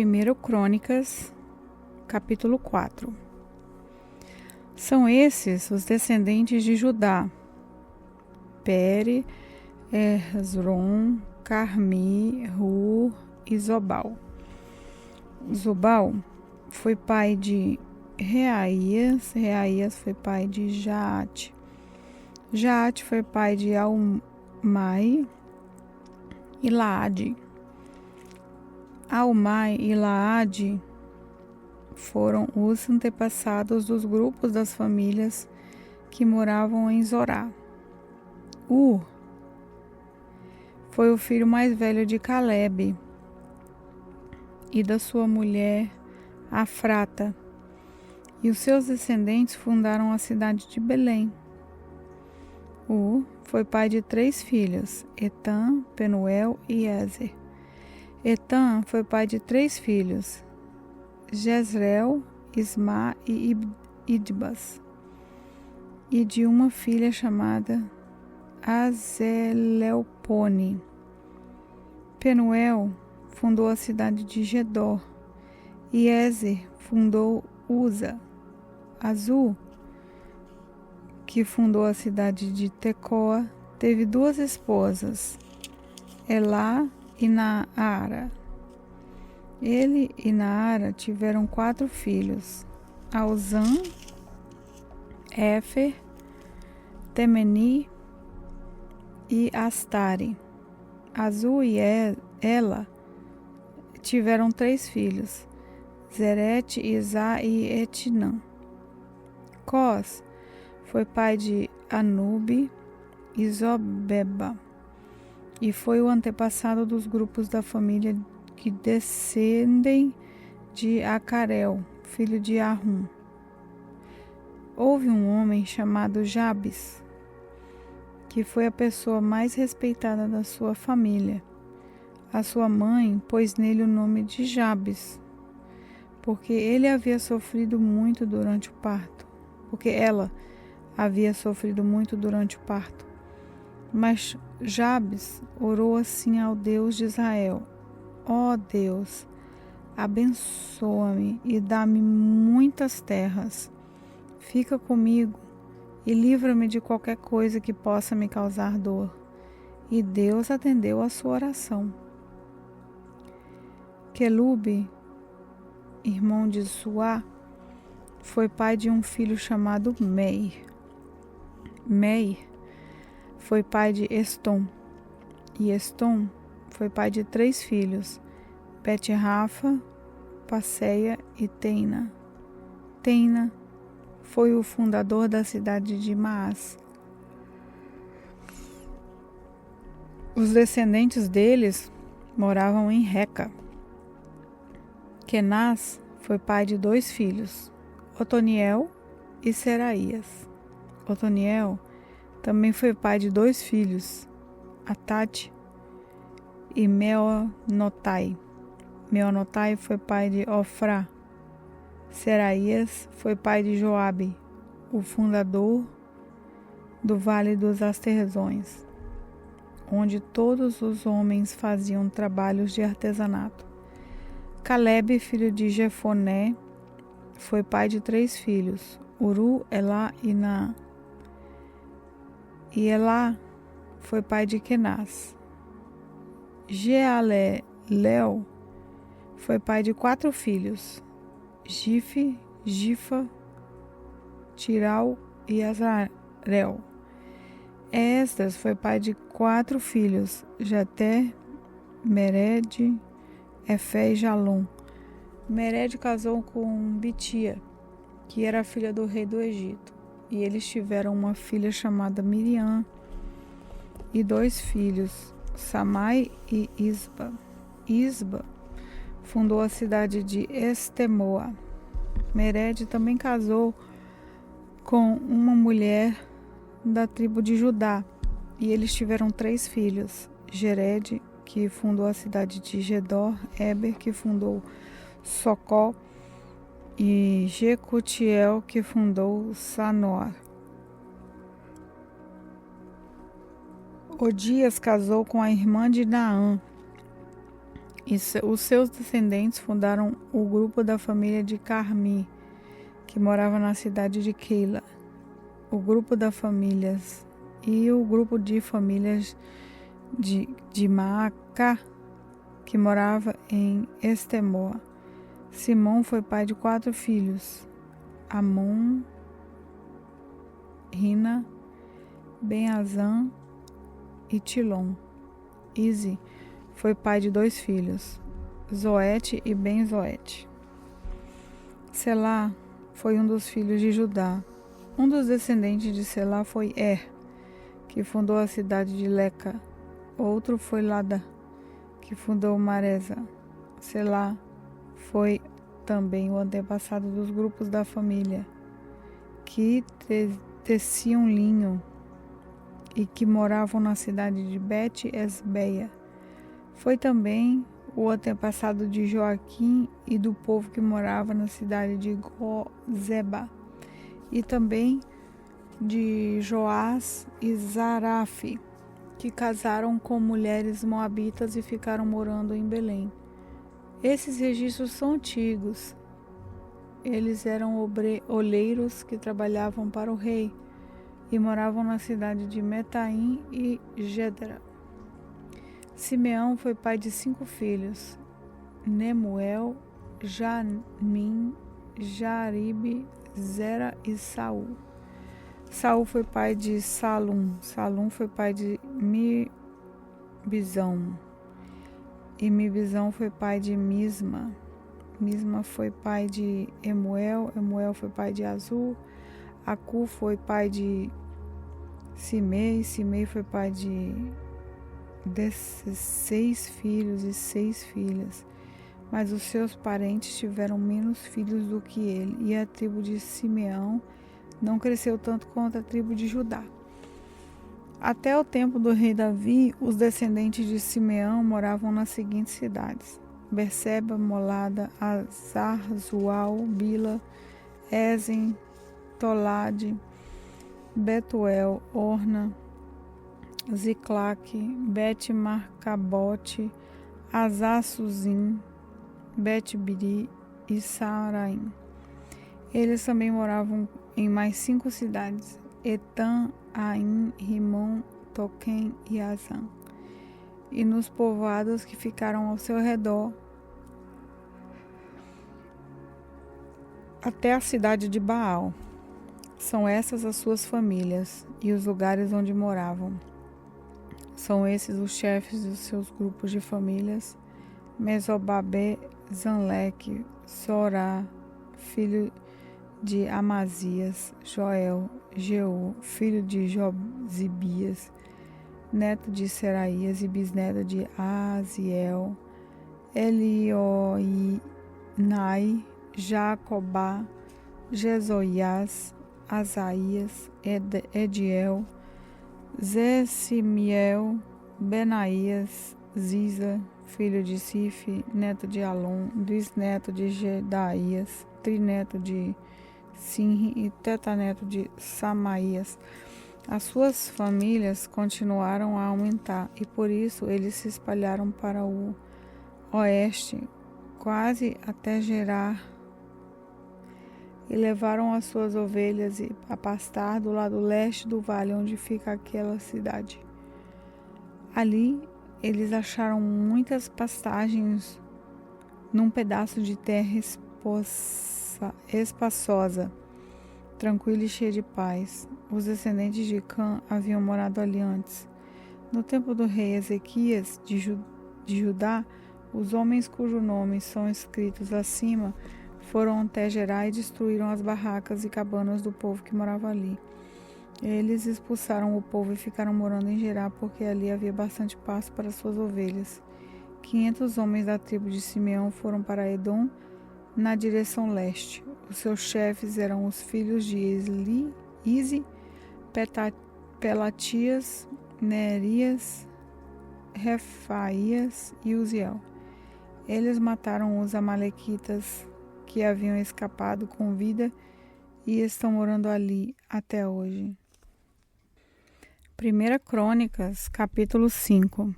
1 Crônicas, capítulo 4. São esses os descendentes de Judá: Pere, Hezron, Carmi, Hur e Zobal. Zobal foi pai de Reaías, Reaías foi pai de Jaate, Jaate foi pai de Almai e Laade. Almai e Laade foram os antepassados dos grupos das famílias que moravam em Zorá. Ur foi o filho mais velho de Calebe e da sua mulher Afrata, e os seus descendentes fundaram a cidade de Belém. Ur foi pai de 3 filhos, Etan, Penuel e Ezer. Etan foi pai de 3 filhos, Jezreel, Isma e Idbas, e de uma filha chamada Azeleopone. Penuel fundou a cidade de Gedor, e Ezer fundou Uza. Azu, que fundou a cidade de Tecoa, teve 2 esposas, Elá e Naara. Ele e Naara tiveram 4 filhos, Auzã, Éfer, Temeni e Astare. Azu e Ela tiveram 3 filhos, Zerete, Izá e Etnã. Cós foi pai de Anube e Zobeba, e foi o antepassado dos grupos da família que descendem de Acarel, filho de Arrum. Houve um homem chamado Jabes, que foi a pessoa mais respeitada da sua família. A sua mãe pôs nele o nome de Jabes, porque ele havia sofrido muito durante o parto, porque ela havia sofrido muito durante o parto. Mas Jabes orou assim ao Deus de Israel: ó Deus, abençoa-me e dá-me muitas terras. Fica comigo e livra-me de qualquer coisa que possa me causar dor. E Deus atendeu a sua oração. Quelube, irmão de Suá, foi pai de um filho chamado Meir. Meir foi pai de Estom, e Estom foi pai de 3 filhos, Bet-Rafa, Passeia e Teina. Teina foi o fundador da cidade de Maás. Os descendentes deles moravam em Reca. Kenaz foi pai de 2 filhos, Otoniel e Seraías. Otoniel também foi pai de 2 filhos, Atate e Meonotai. Meonotai foi pai de Ofrá. Seraías foi pai de Joabe, o fundador do Vale dos Asterzões, onde todos os homens faziam trabalhos de artesanato. Calebe, filho de Jefoné, foi pai de 3 filhos, Uru, Elá e Naã. E Elá foi pai de Kenaz. Jealelel foi pai de 4 filhos, Gife, Gifa, Tiral e Azarel. Esdras foi pai de 4 filhos, Jeté, Mered, Efé e Jalom. Mered casou com Bitia, que era filha do rei do Egito, e eles tiveram uma filha chamada Miriam e 2 filhos, Samai e Isba. Isba fundou a cidade de Estemoa. Mered também casou com uma mulher da tribo de Judá, e eles tiveram 3 filhos, Jered, que fundou a cidade de Gedor, Eber, que fundou Socó, e Jecutiel, que fundou Sanoar. Odias casou com a irmã de Naã, E os seus descendentes fundaram o grupo da família de Carmi, que morava na cidade de Keila, o grupo das famílias e o grupo de famílias de Maaca, que morava em Estemoa. Simão foi pai de 4 filhos: Amon, Rina, Ben-Azã e Tilom. Ize foi pai de 2 filhos, Zoete e Ben-Zoete. Selá foi um dos filhos de Judá. Um dos descendentes de Selá foi que fundou a cidade de Leca. Outro foi Lada, que fundou Maresa. Selá foi também o antepassado dos grupos da família, que teciam linho e que moravam na cidade de Bet-Esbeia. Foi também o antepassado de Joaquim e do povo que morava na cidade de Gozeba, e também de Joás e Zarafe, que casaram com mulheres moabitas e ficaram morando em Belém. Esses registros são antigos. Eles eram oleiros que trabalhavam para o rei e moravam na cidade de Metaim e Gedera. Simeão foi pai de 5 filhos: Nemuel, Jamim, Jaribe, Zera e Saul. Saul foi pai de Salum. Salum foi pai de Mibizão. E Mibizão foi pai de Misma. Misma foi pai de Emuel. Emuel foi pai de Azul. Acu foi pai de Simei. Simei foi pai de 16 filhos e 6 filhas. Mas os seus parentes tiveram menos filhos do que ele, e a tribo de Simeão não cresceu tanto quanto a tribo de Judá. Até o tempo do rei Davi, os descendentes de Simeão moravam nas seguintes cidades: Berseba, Molada, Azar, Zual, Bila, Ezen, Tolade, Betuel, Orna, Ziclaque, Bet-Marcabote, Azar-Suzim, Bet-Biri e Saaraim. Eles também moravam em mais 5 cidades: Etam, Aim, Rimon, Toquém e Azã, e nos povoados que ficaram ao seu redor, até a cidade de Baal. São essas as suas famílias e os lugares onde moravam. São esses os chefes dos seus grupos de famílias: Mesobabe, Zanleque, Zorá, filho de Amazias, Joel, Jeú, filho de Josibias, neto de Seraías e bisneto de Aziel, Elioinai, Jacobá, Jezoias, Asaías, Ediel, Zessimiel, Benaías, Ziza, filho de Sife, neto de Alon, bisneto de Gedaías, trineto de Sinri e tetaneto de Samaías. As suas famílias continuaram a aumentar, e por isso eles se espalharam para o oeste, quase até Gerar, e levaram as suas ovelhas a pastar do lado leste do vale onde fica aquela cidade. Ali eles acharam muitas pastagens num pedaço de terra espaçosa, tranquila e cheia de paz. Os descendentes de Cã haviam morado ali antes. No tempo do rei Ezequias de Judá, os homens cujos nomes são escritos acima foram até Gerá e destruíram as barracas e cabanas do povo que morava ali. Eles expulsaram o povo e ficaram morando em Gerá, porque ali havia bastante pasto para suas ovelhas. 500 homens da tribo de Simeão foram para Edom, na direção leste. Os seus chefes eram os filhos de Ize, Pelatias, Neerias, Refaías e Uziel. Eles mataram os amalequitas que haviam escapado com vida e estão morando ali até hoje. 1 Crônicas, capítulo 5.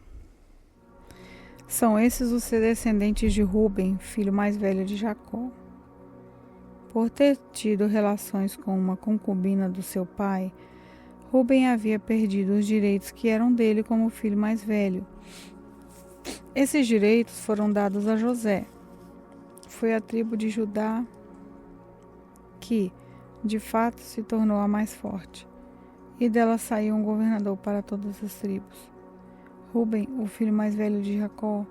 São esses os descendentes de Ruben, filho mais velho de Jacó. Por ter tido relações com uma concubina do seu pai, Ruben havia perdido os direitos que eram dele como filho mais velho. Esses direitos foram dados a José. Foi a tribo de Judá que, de fato, se tornou a mais forte, e dela saiu um governador para todas as tribos. Ruben, o filho mais velho de Jacó,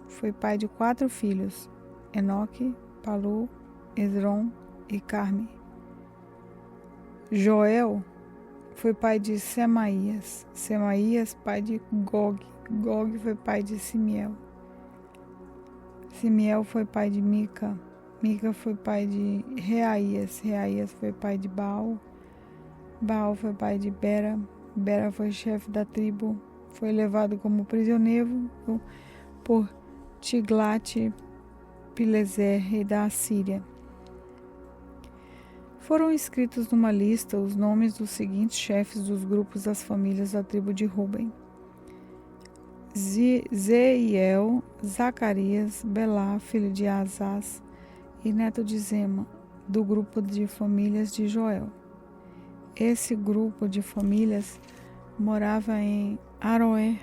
foi pai de 4 filhos: Enoque, Palu, Esrom e Carme. Joel foi pai de Semaías, Semaías pai de Gog, Gog foi pai de Simiel, Simiel foi pai de Mica, Mica foi pai de Reaías, Reaías foi pai de Baal, Baal foi pai de Bera, Bera foi chefe da tribo, foi levado como prisioneiro por Tiglat-Pileser, rei da Assíria. Foram escritos numa lista os nomes dos seguintes chefes dos grupos das famílias da tribo de Ruben: Zeiel, Zacarias, Belá, filho de Azaz e neto de Zema, do grupo de famílias de Joel. Esse grupo de famílias morava em Aroé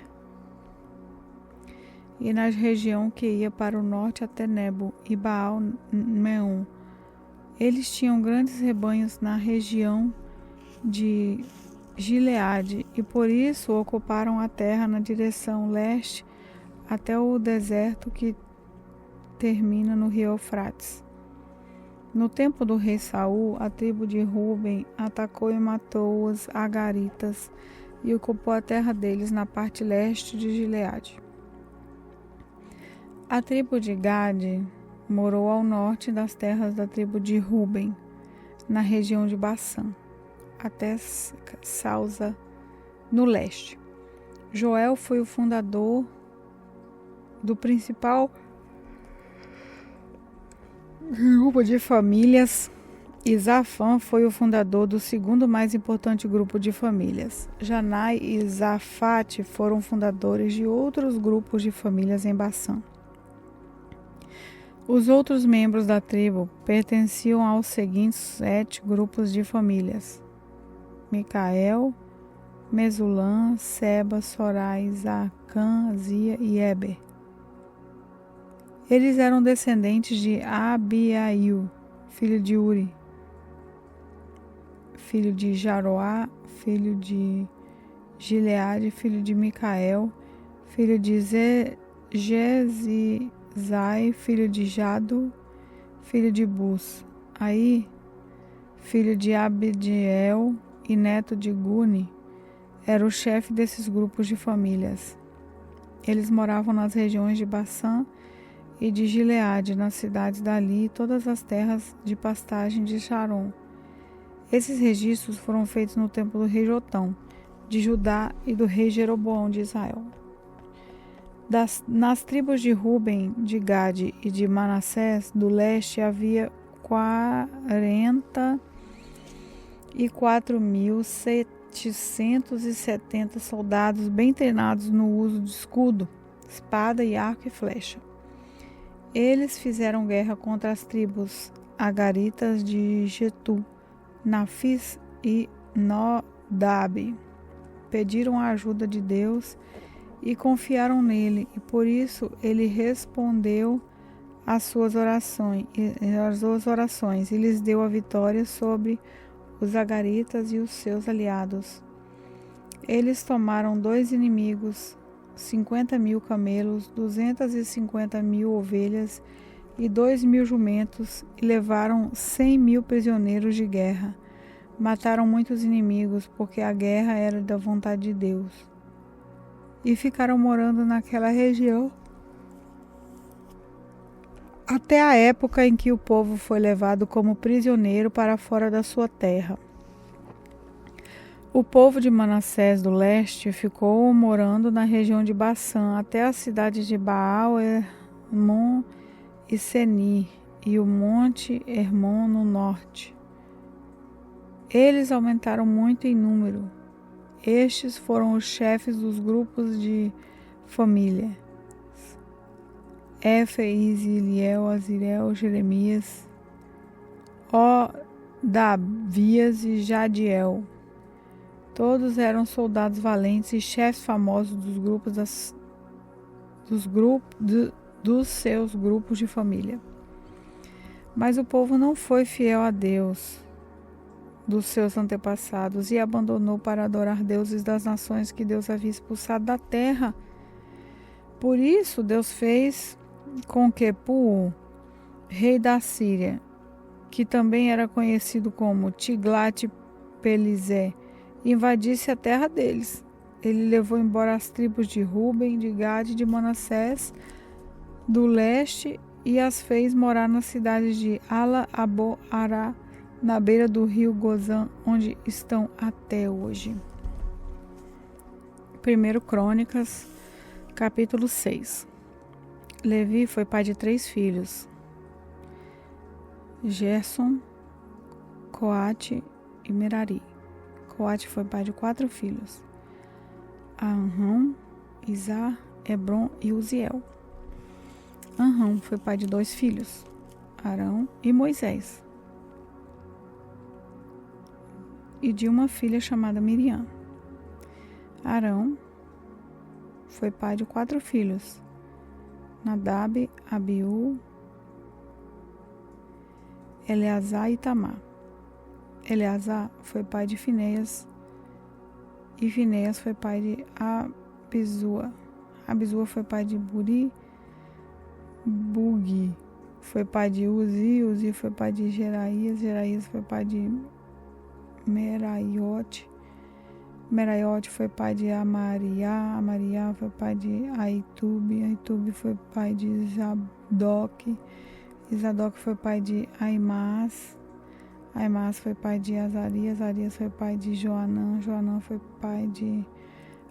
e na região que ia para o norte até Nebo e Baal-Meon. Eles tinham grandes rebanhos na região de Gileade e por isso ocuparam a terra na direção leste até o deserto que termina no rio Eufrates. No tempo do rei Saul, a tribo de Ruben atacou e matou os agaritas e ocupou a terra deles na parte leste de Gileade. A tribo de Gade morou ao norte das terras da tribo de Ruben, na região de Bassã, até Salza, no leste. Joel foi o fundador do principal grupo de famílias e Zafã foi o fundador do segundo mais importante grupo de famílias. Janai e Zafate foram fundadores de outros grupos de famílias em Bassã. Os outros membros da tribo pertenciam aos seguintes 7 grupos de famílias: Micael, Mesulã, Seba, Sorai, Zacã, Zia e Eber. Eles eram descendentes de Abiail, filho de Uri, filho de Jaroá, filho de Gileade, filho de Micael, filho de Jezizai, filho de Jado, filho de Bus. Aí, filho de Abdiel e neto de Guni, era o chefe desses grupos de famílias. Eles moravam nas regiões de Bassã e de Gileade, nas cidades dali e todas as terras de pastagem de Sharon. Esses registros foram feitos no tempo do rei Jotão, de Judá, e do rei Jeroboão de Israel. Nas tribos de Ruben, de Gade e de Manassés, do leste, havia 44.770 soldados bem treinados no uso de escudo, espada e arco e flecha. Eles fizeram guerra contra as tribos agaritas de Getu, Nafis e Nodab. Pediram a ajuda de Deus e confiaram nele, e por isso ele respondeu às suas orações e lhes deu a vitória sobre os agaritas e os seus aliados. Eles tomaram 2 inimigos, 50.000 camelos, 250.000 ovelhas e 2.000 jumentos, e levaram 100.000 prisioneiros de guerra. Mataram muitos inimigos, porque a guerra era da vontade de Deus. E ficaram morando naquela região até a época em que o povo foi levado como prisioneiro para fora da sua terra. O povo de Manassés do leste ficou morando na região de Bassã até as cidades de Baal, Hermon e Senir e o monte Hermon no norte. Eles aumentaram muito em número. Estes foram os chefes dos grupos de família: Éfer, Iliel, Azirel, Jeremias, Odavias e Jadiel. Todos eram soldados valentes e chefes famosos dos seus grupos de família. Mas o povo não foi fiel a Deus dos seus antepassados e abandonou para adorar deuses das nações que Deus havia expulsado da terra. Por isso, Deus fez com que Puu, rei da Síria, que também era conhecido como Tiglat-Pileser, invadisse a terra deles. Ele levou embora as tribos de Ruben, de Gade e de Manassés do leste e as fez morar nas cidades de Ala-Abo-Ará, na beira do rio Gozã, onde estão até hoje. 1 Crônicas, capítulo 6. Levi foi pai de 3 filhos: Gerson, Coate e Merari. Coate foi pai de 4 filhos: Amram, Izar, Hebron e Uziel. Amram foi pai de 2 filhos: Arão e Moisés, e de uma filha chamada Miriam. Arão foi pai de 4 filhos: Nadab, Abiú, Eleazar e Itamar. Eleazar foi pai de Fineias, e Fineias foi pai de Abisua. Abisua foi pai de Buri. Bugi foi pai de Uzi. Uzi foi pai de Jeraías. Jeraías foi pai de Meraiote. Meraiote foi pai de Amariá. Amariá foi pai de Aitube. Aitube foi pai de Zadok. Zadok foi pai de Aimás. Aimás foi pai de Azarias. Azarias foi pai de Joanã. Joanã foi pai de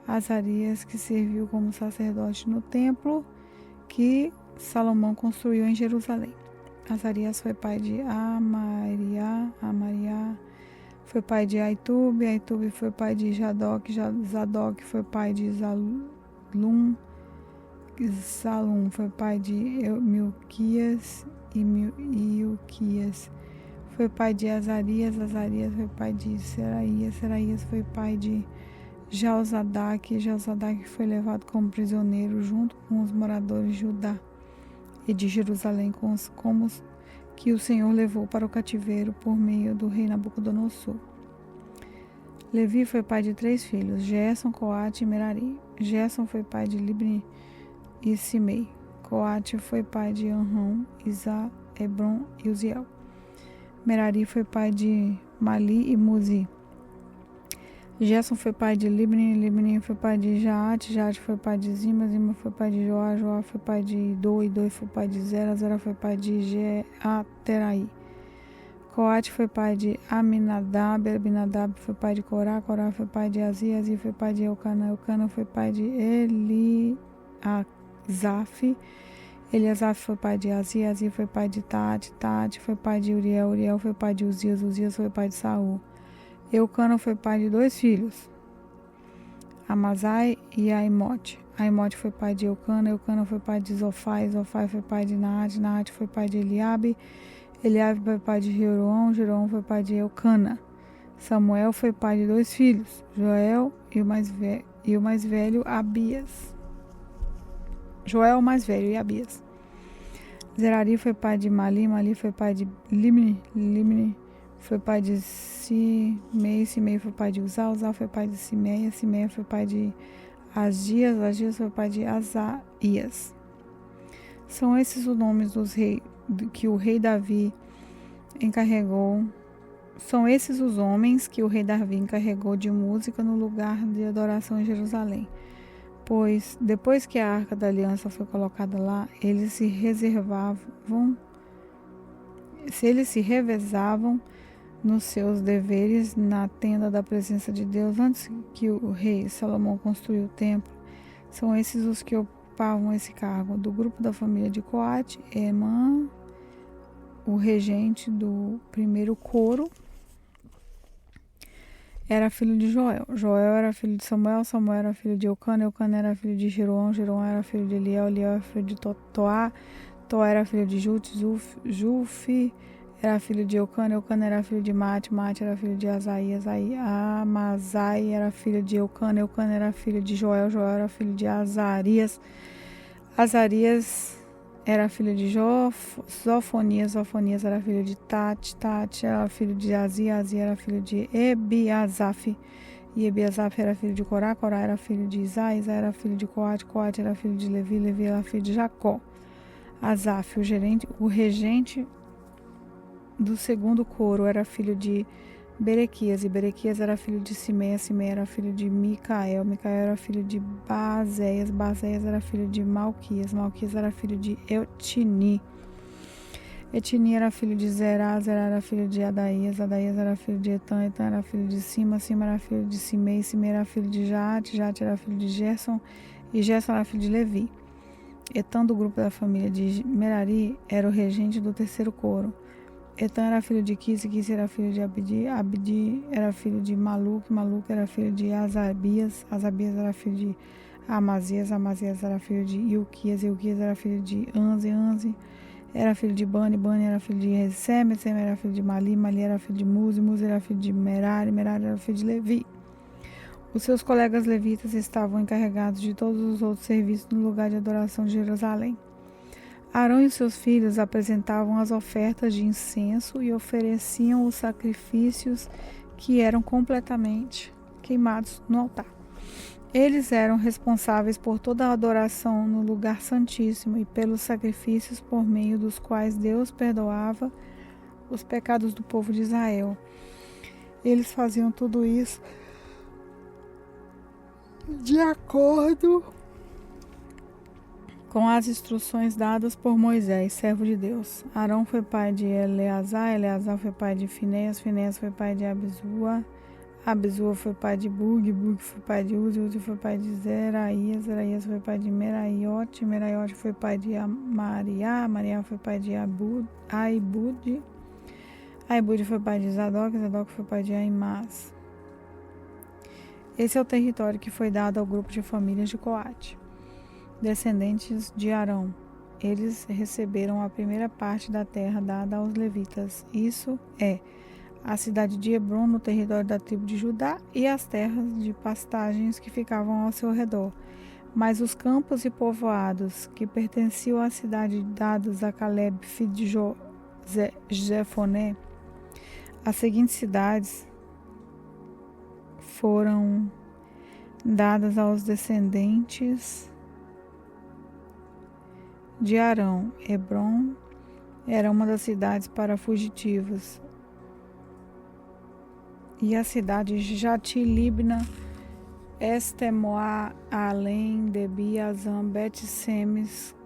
Azarias, que serviu como sacerdote no templo que Salomão construiu em Jerusalém. Azarias foi pai de Amariá. Amariá foi pai de Aitube. Aitube foi pai de Zadok. Zadok foi pai de Zalum. Zalum foi pai de Milquias. E Ilquias foi pai de Azarias. Azarias foi pai de Seraías. Seraías foi pai de Jeozadak. Jeozadak foi levado como prisioneiro junto com os moradores de Judá e de Jerusalém, como que o Senhor levou para o cativeiro por meio do rei Nabucodonosor. Levi foi pai de 3 filhos: Gerson, Coate e Merari. Gerson foi pai de Libni e Simei. Coate foi pai de Amram, Izar, Hebron e Uziel. Merari foi pai de Mali e Muzi. Gerson foi pai de Libni. Libni foi pai de Jaate. Jaate foi pai de Zima. Zima foi pai de Joá. Joá foi pai de Idô. Idô foi pai de Zera. Zera foi pai de Jeateraí. Coate foi pai de Aminadab. Aminadab foi pai de Corá. Corá foi pai de Azi. Azi foi pai de Elcana. Elcana foi pai de Eliasaf. Eliasaf foi pai de Azi. Azi foi pai de Taate. Taate foi pai de Uriel. Uriel foi pai de Uzias. Uzias foi pai de Saul. Eucana foi pai de 2 filhos: Amazai e Aimote. Aimote foi pai de Eucana. Eucana foi pai de Zofai. Zofai foi pai de Naate. Naate foi pai de Eliabe. Eliabe foi pai de Jeroão. Jeroão foi pai de Eucana. Samuel foi pai de 2 filhos: Joel e o mais velho Abias. Joel, o mais velho, e Abias. Zerari foi pai de Mali. Mali foi pai de Limni. Limni foi pai de Simei. Simei foi pai de Uzá. Uzá foi pai de Simeia. Simeia foi pai de Agias. Agias foi pai de Azarias. São esses os nomes dos reis que o rei Davi encarregou. São esses os homens que o rei Davi encarregou de música no lugar de adoração em Jerusalém. Pois, depois que a Arca da Aliança foi colocada lá, eles se revezavam nos seus deveres na tenda da presença de Deus. Antes que o rei Salomão construiu o templo, são esses os que ocupavam esse cargo. Do grupo da família de Coate, Emã, o regente do primeiro coro. era filho de Joel. Joel era filho de Samuel. Samuel era filho de Eucana. Eucana era filho de Jeroão. Jeroão era filho de Eliel. Eliel era filho de Toá. Toá era filho de Jute. Jufi era filho de Eucana. Eucana era filho de Mate. Mate era filho de Azaías. Amazai era filho de Eucana. Eucana era filho de Joel. Joel era filho de Azarias. Azarias era filho de Zofonias. Zofonias era filho de Tati. Tati era filho de Azia. Azia era filho de Ebiasaf. E Ebiasaf era filho de Corá. Corá era filho de Isá. Isá era filho de Coate. Coate era filho de Levi. Levi era filho de Jacó. Asaf, o regente do segundo coro, era filho de Berequias. E Berequias era filho de Simeia. Simeia era filho de Micael. Micael era filho de Bazéias. Bazéias era filho de Malquias. Malquias era filho de Etini. Etini era filho de Zerá. Zerá era filho de Adaías. Adaías era filho de Etã. Etã era filho de Sima. Sima era filho de Simei. Simei era filho de Jate. Jate era filho de Gerson. E Gerson era filho de Levi. Etã, do grupo da família de Merari, era o regente do terceiro coro. Etã era filho de Quis. Quis era filho de Abdi. Abdi era filho de Maluque. Maluque era filho de Azabias. Azabias era filho de Amazias. Amazias era filho de Ilquias. Ilquias era filho de Anze. Anze era filho de Bani. Bani era filho de Resem. Resem era filho de Mali. Mali era filho de Muzi. Muzi era filho de Merari. Merari era filho de Levi. Os seus colegas levitas estavam encarregados de todos os outros serviços no lugar de adoração de Jerusalém. Arão e seus filhos apresentavam as ofertas de incenso e ofereciam os sacrifícios que eram completamente queimados no altar. Eles eram responsáveis por toda a adoração no lugar santíssimo e pelos sacrifícios por meio dos quais Deus perdoava os pecados do povo de Israel. Eles faziam tudo isso de acordo com as instruções dadas por Moisés, servo de Deus. Arão foi pai de Eleazar, Eleazar foi pai de Finéias, Finéias foi pai de Abisua, Abisua foi pai de Bug, Bug foi pai de Uzi, Uzi foi pai de Zeraías, Zeraías foi pai de Meraiote, Meraiote foi pai de Amariá, Mariá foi pai de Aibude, Aibude foi pai de Zadok, Zadok foi pai de Aimás. Esse é o território que foi dado ao grupo de famílias de Coate, descendentes de Arão. Eles receberam a primeira parte da terra dada aos levitas. Isso é a cidade de Hebrom, no território da tribo de Judá, e as terras de pastagens que ficavam ao seu redor. Mas os campos e povoados que pertenciam à cidade dados a Caleb, filho de Jefoné, as seguintes cidades foram dadas aos descendentes de Arão. Hebrom era uma das cidades para fugitivos, e a cidade de Jati-Libna, Estemoá, Além, Debi, Azam, Bet-Semes,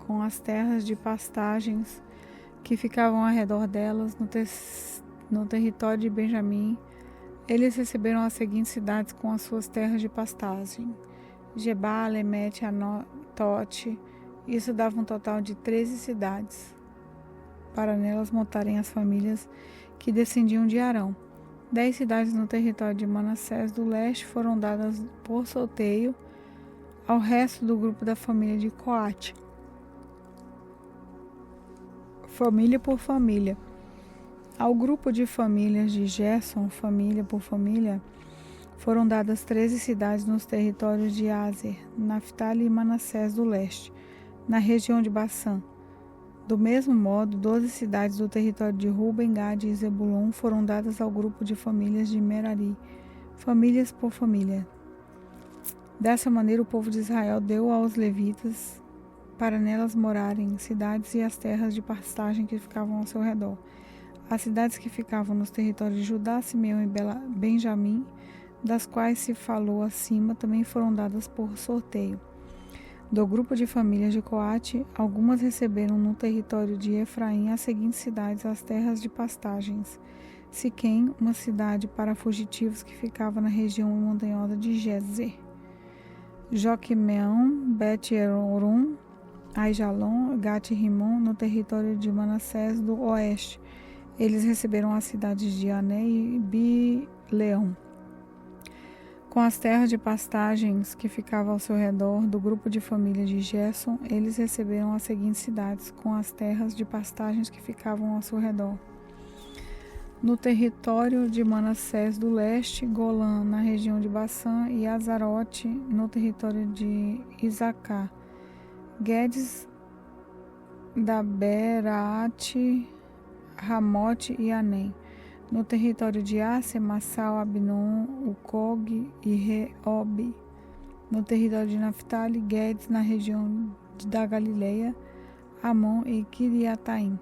com as terras de pastagens que ficavam ao redor delas, no território de Benjamim. Eles receberam as seguintes cidades com as suas terras de pastagem: Gebá, Lemete, Anotote. Isso dava um total de 13 cidades, para nelas montarem as famílias que descendiam de Arão. 10 cidades no território de Manassés do leste foram dadas por sorteio ao resto do grupo da família de Coate, família por família. Ao grupo de famílias de Gerson, família por família, foram dadas 13 cidades nos territórios de Aser, Naftali e Manassés do leste, na região de Bassã. Do mesmo modo, 12 cidades do território de Ruben, Gade e Zebulon foram dadas ao grupo de famílias de Merari, famílias por família. Dessa maneira, o povo de Israel deu aos levitas para nelas morarem cidades e as terras de pastagem que ficavam ao seu redor. As cidades que ficavam nos territórios de Judá, Simeão e Benjamim, das quais se falou acima, também foram dadas por sorteio. Do grupo de famílias de Coate, algumas receberam no território de Efraim as seguintes cidades, as terras de pastagens: Siquém, uma cidade para fugitivos que ficava na região montanhosa de Gezer; Joquimeão, Bet-Horon, Aijalon, Gat-Rimon, no território de Manassés do oeste. Eles receberam as cidades de Ané e Bileão. Com as terras de pastagens que ficavam ao seu redor do grupo de família de Gerson, eles receberam as seguintes cidades, com as terras de pastagens que ficavam ao seu redor. No território de Manassés do leste, Golã, na região de Bassã, e Azarote, no território de Isacar, Guedes, Daberaate, Ramote e Anem. No território de Ásia, Massal, Abinon, Ucog e Reob. No território de Naftali, Guedes, na região da Galileia, Amon e Quiriataim.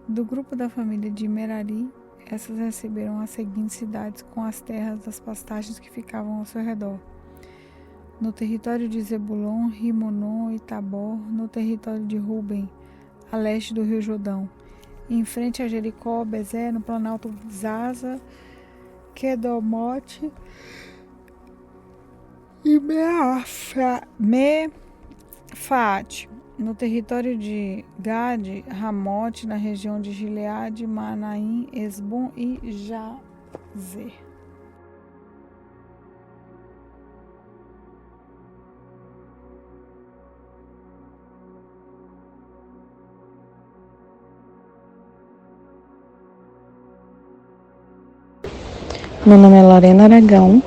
Do grupo da família de Merari, essas receberam as seguintes cidades com as terras das pastagens que ficavam ao seu redor. No território de Zebulon, Rimonon e Tabor, no território de Ruben, a leste do rio Jordão. Em frente a Jericó, Bezé, no planalto Zaza, Quedomote e Mefaate. No território de Gade, Ramote, na região de Gileade, Manaim, Esbom e Jazer. Meu nome é Lorena Aragão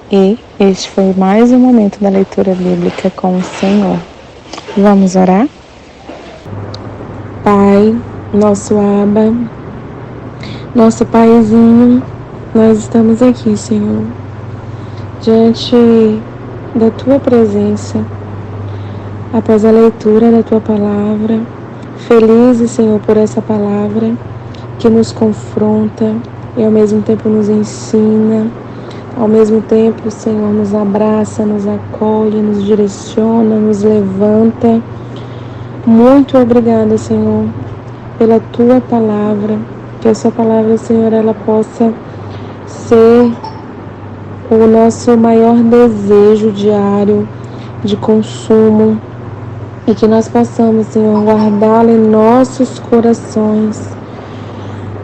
e este foi mais um momento da leitura bíblica com o Senhor. Vamos orar? Pai, nosso Abba, nosso Paizinho, nós estamos aqui, Senhor, diante da Tua presença, após a leitura da Tua palavra, felizes, Senhor, por essa palavra que nos confronta e ao mesmo tempo nos ensina, ao mesmo tempo, Senhor, nos abraça, nos acolhe, nos direciona, nos levanta. Muito obrigada, Senhor, pela Tua palavra, que a Sua palavra, Senhor, ela possa ser o nosso maior desejo diário de consumo e que nós possamos, Senhor, guardá-la em nossos corações.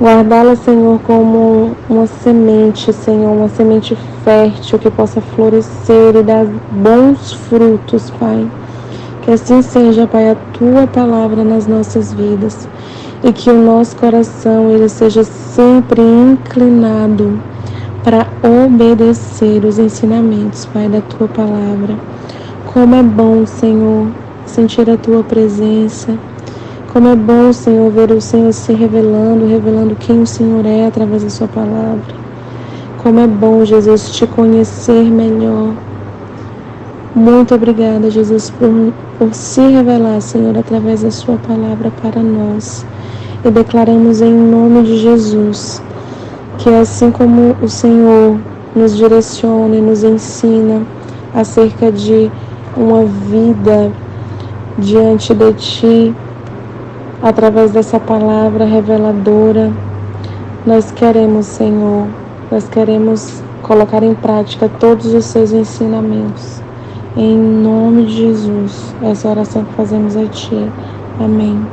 Guardá-la, Senhor, como uma semente, Senhor, uma semente fértil que possa florescer e dar bons frutos, Pai. Que assim seja, Pai, a Tua palavra nas nossas vidas e que o nosso coração ele seja sempre inclinado para obedecer os ensinamentos, Pai, da Tua palavra. Como é bom, Senhor, sentir a Tua presença. Como é bom, Senhor, ver o Senhor se revelando quem o Senhor é através da Sua palavra. Como é bom, Jesus, Te conhecer melhor. Muito obrigada, Jesus, por se revelar, Senhor, através da Sua palavra para nós. E declaramos em nome de Jesus, que assim como o Senhor nos direciona e nos ensina acerca de uma vida diante de Ti, através dessa palavra reveladora, nós queremos, Senhor, nós queremos colocar em prática todos os Seus ensinamentos. Em nome de Jesus, essa oração que fazemos a Ti. Amém.